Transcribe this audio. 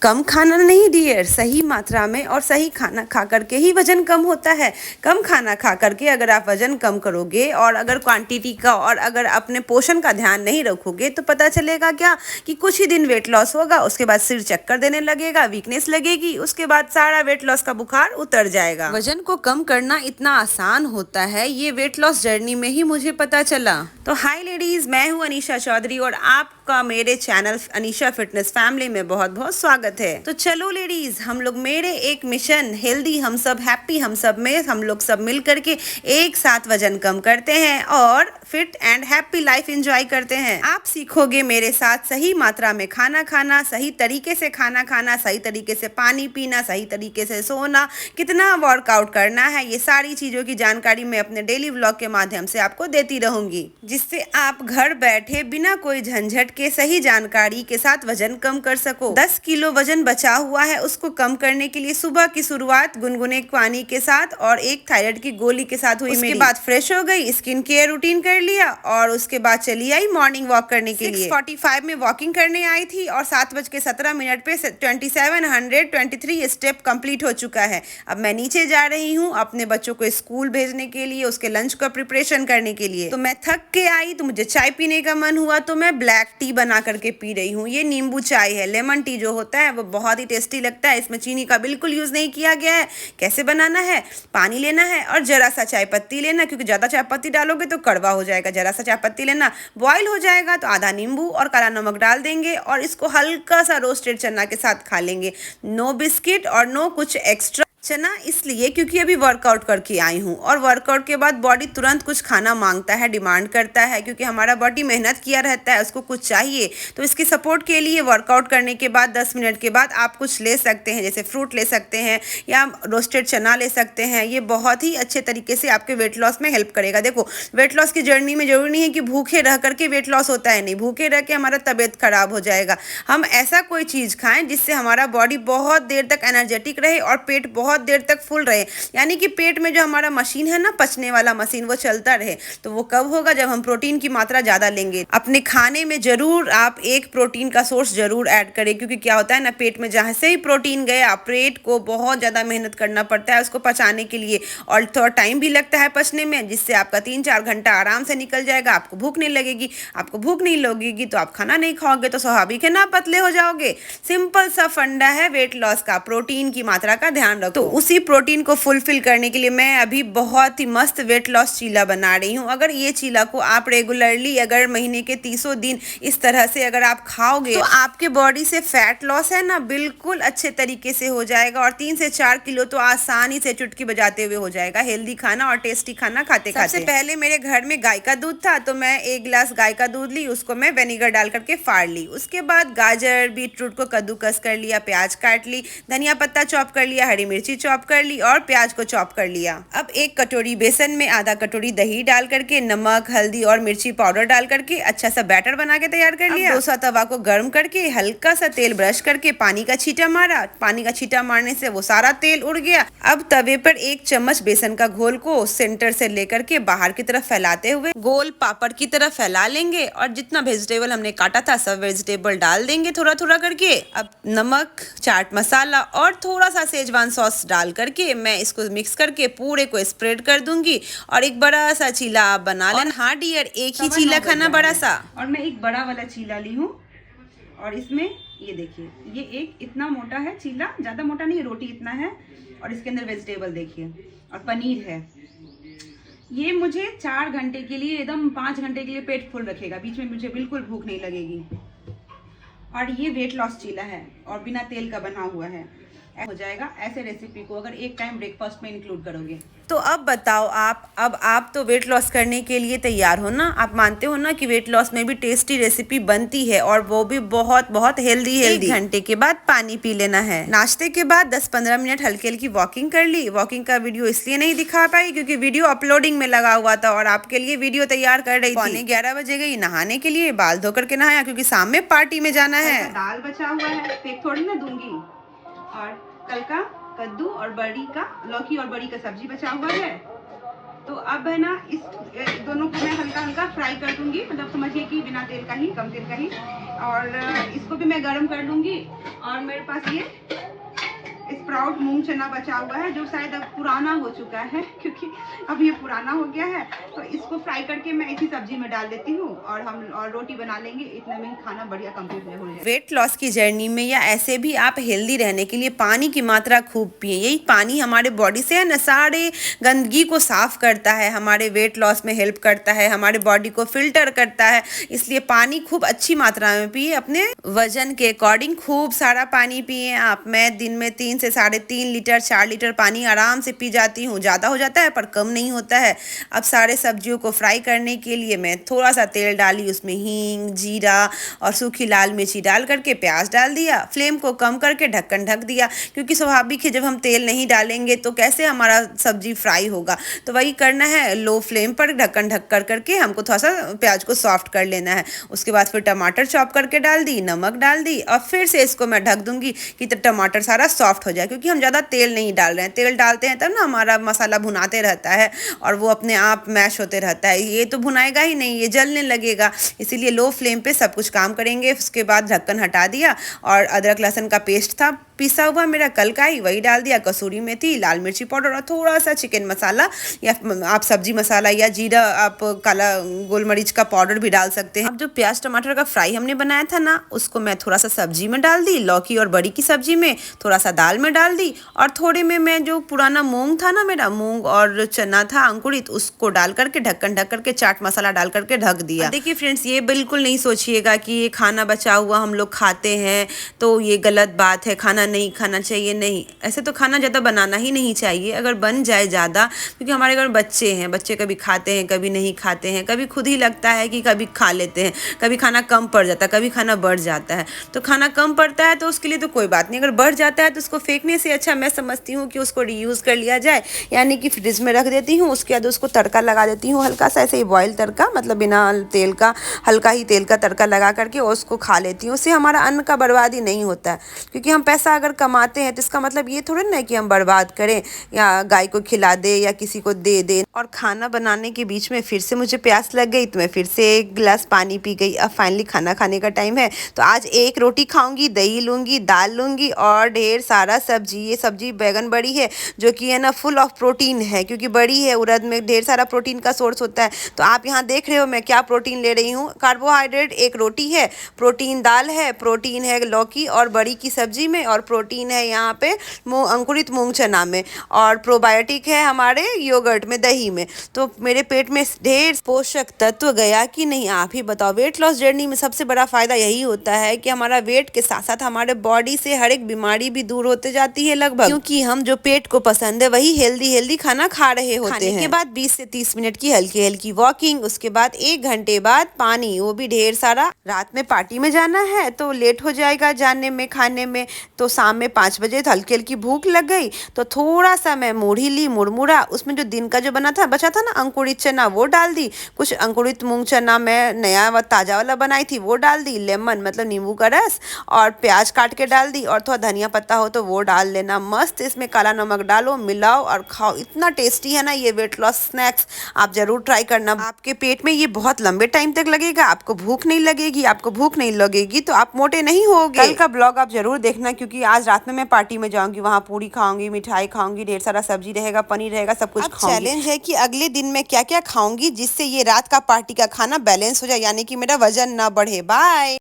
कम खाना नहीं डियर, सही मात्रा में और सही खाना खा करके ही वजन कम होता है। कम खाना खा करके अगर आप वजन कम करोगे और अगर क्वांटिटी का और अगर अपने पोषण का ध्यान नहीं रखोगे तो पता चलेगा क्या कि कुछ ही दिन वेट लॉस होगा, उसके बाद सिर चक्कर देने लगेगा, वीकनेस लगेगी, उसके बाद सारा वेट लॉस का बुखार उतर जाएगा। वजन को कम करना इतना आसान होता है, ये वेट लॉस जर्नी में ही मुझे पता चला। तो हाय लेडीज, मैं हूँ अनीशा चौधरी और आपका मेरे चैनल अनीशा फिटनेस फैमिली में बहुत बहुत स्वागत है। तो चलो लेडीज, हम लोग मेरे एक मिशन हेल्दी हम सब हैप्पी हम सब में हम लोग सब मिल करके एक साथ वजन कम करते हैं और fit and happy life enjoy करते हैं। आप सीखोगे मेरे साथ सही मात्रा में खाना खाना, सही तरीके से खाना खाना, सही तरीके से पानी पीना, सही तरीके से सोना, कितना वर्कआउट करना है, ये सारी चीजों की जानकारी मैं अपने डेली व्लॉग के माध्यम से आपको देती रहूंगी, जिससे आप घर बैठे बिना कोई झंझट के सही जानकारी के साथ वजन कम कर सको। 10 किलो वजन बचा हुआ है, उसको कम करने के लिए सुबह की शुरुआत गुनगुने पानी के साथ और एक थायराइड की गोली के साथ हुई। उसके बाद फ्रेश हो गई, स्किन केयर रूटीन कर लिया और उसके बाद चली आई मॉर्निंग वॉक करने के लिए। 6:45 में वॉकिंग करने आई थी और 7:17 पे 2723 स्टेप कंप्लीट हो चुका है। अब मैं नीचे जा रही हूँ अपने बच्चों को स्कूल भेजने के लिए, उसके लंच का प्रिपरेशन करने के लिए। तो मैं थक के आई तो मुझे चाय पीने का मन हुआ तो मैं ब्लैक टी बना करके पी रही हूँ। ये नींबू चाय है, लेमन टी जो होता है वो बहुत ही टेस्टी लगता है। इसमें चीनी का बिल्कुल यूज नहीं किया गया है। कैसे बनाना है, पानी लेना है और जरा सा चाय पत्ती लेना, क्योंकि ज्यादा चाय पत्ती डालोगे तो कड़वा हो जाएगा। जरा सा चाय पत्ती लेना, बॉईल हो जाएगा तो आधा नींबू और काला नमक डाल देंगे और इसको हल्का सा रोस्टेड चना के साथ खा लेंगे। नो बिस्किट और नो कुछ एक्स्ट्रा। चना इसलिए क्योंकि अभी वर्कआउट करके आई हूँ और वर्कआउट के बाद बॉडी तुरंत कुछ खाना मांगता है, डिमांड करता है, क्योंकि हमारा बॉडी मेहनत किया रहता है, उसको कुछ चाहिए। तो इसके सपोर्ट के लिए वर्कआउट करने के बाद 10 मिनट के बाद आप कुछ ले सकते हैं, जैसे फ्रूट ले सकते हैं या रोस्टेड चना ले सकते हैं। ये बहुत ही अच्छे तरीके से आपके वेट लॉस में हेल्प करेगा। देखो, वेट लॉस की जर्नी में जरूरी नहीं है कि भूखे रह करके वेट लॉस होता है, नहीं, भूखे रह के हमारा तबीयत खराब हो जाएगा। हम ऐसा कोई चीज़ खाएं जिससे हमारा बॉडी बहुत देर तक एनर्जेटिक रहे और पेट बहुत देर तक फुल रहे, यानी कि पेट में जो हमारा मशीन है ना, पचने वाला मशीन, वो चलता रहे। तो वो कब होगा? जब हम प्रोटीन की मात्रा ज्यादा लेंगे। अपने खाने में जरूर आप एक प्रोटीन का सोर्स जरूर ऐड करें, क्योंकि क्या होता है ना, पेट में जहां से ही प्रोटीन गया, पेट को बहुत ज्यादा मेहनत करना पड़ता है उसको पचाने के लिए और थोड़ा टाइम भी लगता है पचने में, जिससे आपका 3-4 घंटा आराम से निकल जाएगा। आपको भूख नहीं लगेगी। आपको भूख नहीं लगेगी तो आप खाना नहीं खाओगे तो स्वाभाविक है ना, पतले हो जाओगे। सिंपल सा फंडा है वेट लॉस का, प्रोटीन की मात्रा का ध्यान रखो। तो उसी प्रोटीन को फुलफिल करने के लिए मैं अभी बहुत ही मस्त वेट लॉस चीला बना रही हूँ। अगर ये चीला को आप रेगुलरली अगर महीने के 30 दिन इस तरह से अगर आप खाओगे तो आपके बॉडी से फैट लॉस है ना बिल्कुल अच्छे तरीके से हो जाएगा और 3 से 4 किलो तो आसानी से चुटकी बजाते हुए हो जाएगा। हेल्दी खाना और टेस्टी खाना खाते खाते। सबसे पहले मेरे घर में गाय का दूध था तो मैं 1 गिलास गाय का दूध ली, उसको मैं विनेगर डाल करके फाड़ ली। उसके बाद गाजर बीटरूट को कद्दूकस कर लिया, प्याज काट ली, धनिया पत्ता चॉप कर लिया, हरी मिर्ची चॉप कर ली और प्याज को चॉप कर लिया। अब 1 कटोरी बेसन में आधा कटोरी दही डाल करके नमक, हल्दी और मिर्ची पाउडर डाल करके अच्छा सा बैटर बना के तैयार कर लिया। डोसा तवा को गर्म करके हल्का सा तेल ब्रश करके पानी का छींटा मारा। पानी का छींटा मारने से वो सारा तेल उड़ गया। अब तवे पर 1 चम्मच बेसन का घोल को सेंटर से लेकर के बाहर की तरफ फैलाते हुए गोल पापड़ की तरफ फैला लेंगे और जितना वेजिटेबल हमने काटा था सब वेजिटेबल डाल देंगे थोड़ा थोड़ा करके। अब नमक, चाट मसाला और थोड़ा सा शेजवान सॉस डाल करके मैं इसको मिक्स करके पूरे को स्प्रेड कर दूंगी और एक बड़ा सा चीला आप बना लेना। हाँ डियर, एक ही चीला खाना बड़ा सा। और मैं एक बड़ा वाला चीला ली हूँ और इसमें ये देखिए, ये एक इतना मोटा है चीला, ज्यादा मोटा नहीं, रोटी इतना है और इसके अंदर वेजिटेबल देखिए और पनीर है। ये मुझे 4 घंटे के लिए, एकदम 5 घंटे के लिए पेट फुल रखेगा, बीच में मुझे बिल्कुल भूख नहीं लगेगी। और ये वेट लॉस चीला है और बिना तेल का बना हुआ है, हो जाएगा ऐसे रेसिपी को अगर एक टाइम ब्रेकफास्ट में इंक्लूड करोगे। तो अब बताओ अब आप तो वेट लॉस करने के लिए तैयार हो ना? आप मानते हो ना कि वेट लॉस में भी टेस्टी रेसिपी बनती है और वो भी बहुत बहुत हेल्दी। 1 घंटे के बाद पानी पी लेना है। नाश्ते के बाद 10-15 मिनट हल्की हल्की वॉकिंग कर ली। वॉकिंग का वीडियो इसलिए नहीं दिखा पाई क्योंकि वीडियो अपलोडिंग में लगा हुआ था और आपके लिए वीडियो तैयार कर रही थी। 11:15 बजे गई नहाने के लिए, बाल धो करके नहाया क्योंकि शाम में पार्टी में जाना है। दाल बचा हुआ है, फेंक थोड़ी ना दूंगी। और कल का कद्दू और बड़ी का, लौकी और बड़ी का सब्जी बचा हुआ है। तो अब है ना, इस दोनों को मैं हल्का हल्का फ्राई कर दूंगी, मतलब समझिए कि बिना तेल का ही, कम तेल का ही। और इसको भी मैं गर्म कर लूँगी। और मेरे पास ये स्प्राउट मूंग चना बचा हुआ है जो शायद अब पुराना हो चुका है, क्योंकि अब ये पुराना हो गया है। तो इसको फ्राई करके मैं इसी सब्जी में डाल देती हूँ और हम रोटी बना लेंगे। इतने में खाना बढ़िया कंप्लीट हो जाएगा। वेट लॉस की जर्नी में या ऐसे भी आप हेल्दी रहने के लिए पानी की मात्रा खूब पिए। यही पानी हमारे बॉडी से है ना सारे गंदगी को साफ करता है, हमारे वेट लॉस में हेल्प करता है, हमारे बॉडी को फिल्टर करता है। इसलिए पानी खूब अच्छी मात्रा में पिए, अपने वजन के अकॉर्डिंग खूब सारा पानी पिए आप। मैं दिन में 3 से 3.5 लीटर 4 लीटर पानी आराम से पी जाती हूँ। ज़्यादा हो जाता है पर कम नहीं होता है। अब सारे सब्जियों को फ्राई करने के लिए मैं थोड़ा सा तेल डाली, उसमें हींग, जीरा और सूखी लाल मिर्ची डाल करके प्याज डाल दिया। फ्लेम को कम करके ढक्कन ढक दिया, क्योंकि स्वाभाविक है जब हम तेल नहीं डालेंगे तो कैसे हमारा सब्जी फ्राई होगा। तो वही करना है, लो फ्लेम पर ढक्कन ढक कर करके हमको थोड़ा सा प्याज को सॉफ्ट कर लेना है। उसके बाद फिर टमाटर चॉप करके डाल दी, नमक डाल दी और फिर से इसको मैं ढक दूंगी कि टमाटर सारा सॉफ्ट हो जाए, क्योंकि हम ज़्यादा तेल नहीं डाल रहे हैं। तेल डालते हैं तब ना हमारा मसाला भुनाते रहता है और वो अपने आप मैश होते रहता है। ये तो भुनाएगा ही नहीं, ये जलने लगेगा। इसीलिए लो फ्लेम पे सब कुछ काम करेंगे। उसके बाद ढक्कन हटा दिया और अदरक लहसुन का पेस्ट था पिसा हुआ मेरा कल का ही, वही डाल दिया। कसूरी मेथी, लाल मिर्ची पाउडर और थोड़ा सा चिकन मसाला या आप सब्जी मसाला या जीरा, आप काला गोल मरीच का पाउडर भी डाल सकते हैं। अब जो प्याज टमाटर का फ्राई हमने बनाया था ना, उसको मैं थोड़ा सा सब्जी में डाल दी, लौकी और बड़ी की सब्जी में, थोड़ा सा दाल में डाल दी और थोड़े में मैं जो पुराना मूंग था ना, मेरा मूंग और चना था अंकुरित, उसको डाल करके ढक्कन ढक करके चाट मसाला डाल करके ढक दिया। देखिए फ्रेंड्स, ये बिल्कुल नहीं सोचिएगा कि ये खाना बचा हुआ हम लोग खाते हैं तो ये गलत बात है, खाना नहीं खाना चाहिए। नहीं, ऐसे तो खाना ज़्यादा बनाना ही नहीं चाहिए। अगर बन जाए ज़्यादा, क्योंकि हमारे घर बच्चे हैं, बच्चे कभी खाते हैं कभी नहीं खाते हैं, कभी खुद ही लगता है कि कभी खा लेते हैं, कभी खाना कम पड़ जाता है, कभी खाना बढ़ जाता है। तो खाना कम पड़ता है तो उसके लिए तो कोई बात नहीं, अगर बढ़ जाता है तो उसको फेंकने से अच्छा मैं समझती हूँ कि उसको रीयूज़ कर लिया जाए, यानी कि फ्रिज में रख देती हूँ। उसके बाद उसको तड़का लगा देती हूँ, हल्का सा ऐसे ही बॉयल तड़का, मतलब बिना तेल का, हल्का ही तेल का तड़का लगा करके उसको खा लेती हूँ। उससे हमारा अन्न का बर्बादी नहीं होता है, क्योंकि हम पैसा अगर कमाते हैं तो इसका मतलब ये थोड़ा ना कि हम बर्बाद करें या गाय को खिला दे या किसी को दे दे। और खाना बनाने के बीच में फिर से मुझे प्यास लग गई तो मैं फिर से 1 गिलास पानी पी गई। अब फाइनली खाना खाने का टाइम है, तो आज 1 रोटी खाऊंगी, दही लूँगी, दाल लूँगी और ढेर सारा सब्जी। ये सब्जी बैगन बड़ी है जो कि है ना फुल ऑफ प्रोटीन है, क्योंकि बड़ी है, उड़द में ढेर सारा प्रोटीन का सोर्स होता है। तो आप यहाँ देख रहे हो मैं क्या प्रोटीन ले रही हूँ। कार्बोहाइड्रेट 1 रोटी है, प्रोटीन दाल है, प्रोटीन है लौकी और बड़ी की सब्जी में, और प्रोटीन है यहाँ पे अंकुरित मूंग चना में, और प्रोबायोटिक है हमारे योगर्ट में, दही में। तो मेरे पेट में ढेर पोषक तत्व गया कि नहीं, आप ही बताओ। वेट लॉस जर्नी में सबसे बड़ा फायदा यही होता है कि हमारा वेट के साथ साथ हमारे बॉडी से हर एक बीमारी भी दूर होते जाती है लगभग, क्योंकि हम जो पेट को पसंद है वही हेल्दी खाना खा रहे होते हैं। खाने के बाद 20 से 30 मिनट की हल्की हल्की वॉकिंग, उसके बाद 1 घंटे बाद पानी, वो भी ढेर सारा। रात में पार्टी में जाना है तो लेट हो जाएगा जाने में, खाने में। तो शाम में 5 बजे हल्की हल्की भूख लग गई तो थोड़ा सा मैं मूढ़ी ली, मुरमुरा, उसमें जो दिन का जो बना था बचा था ना अंकुरित चना, वो डाल दी। कुछ अंकुरित मूंग चना मैं नया व ताज़ा वाला बनाई थी वो डाल दी, लेमन मतलब नींबू का रस और प्याज काट के डाल दी, और थोड़ा धनिया पत्ता हो तो वो डाल लेना। मस्त इसमें काला नमक डालो, मिलाओ और खाओ। इतना टेस्टी है ना ये वेट लॉस स्नैक्स, आप जरूर ट्राई करना। आपके पेट में ये बहुत लंबे टाइम तक लगेगा, आपको भूख नहीं लगेगी। आपको भूख नहीं लगेगी तो आप मोटे नहीं होगे। कल का ब्लॉग आप जरूर देखना, क्योंकि आज रात में मैं पार्टी में जाऊंगी, वहाँ पूरी खाऊंगी, मिठाई खाऊंगी, ढेर सारा सब्जी रहेगा, पनीर रहेगा, सब कुछ खाऊंगी। चैलेंज है कि अगले दिन मैं क्या क्या खाऊंगी जिससे ये रात का पार्टी का खाना बैलेंस हो जाए, यानी कि मेरा वजन ना बढ़े। बाय।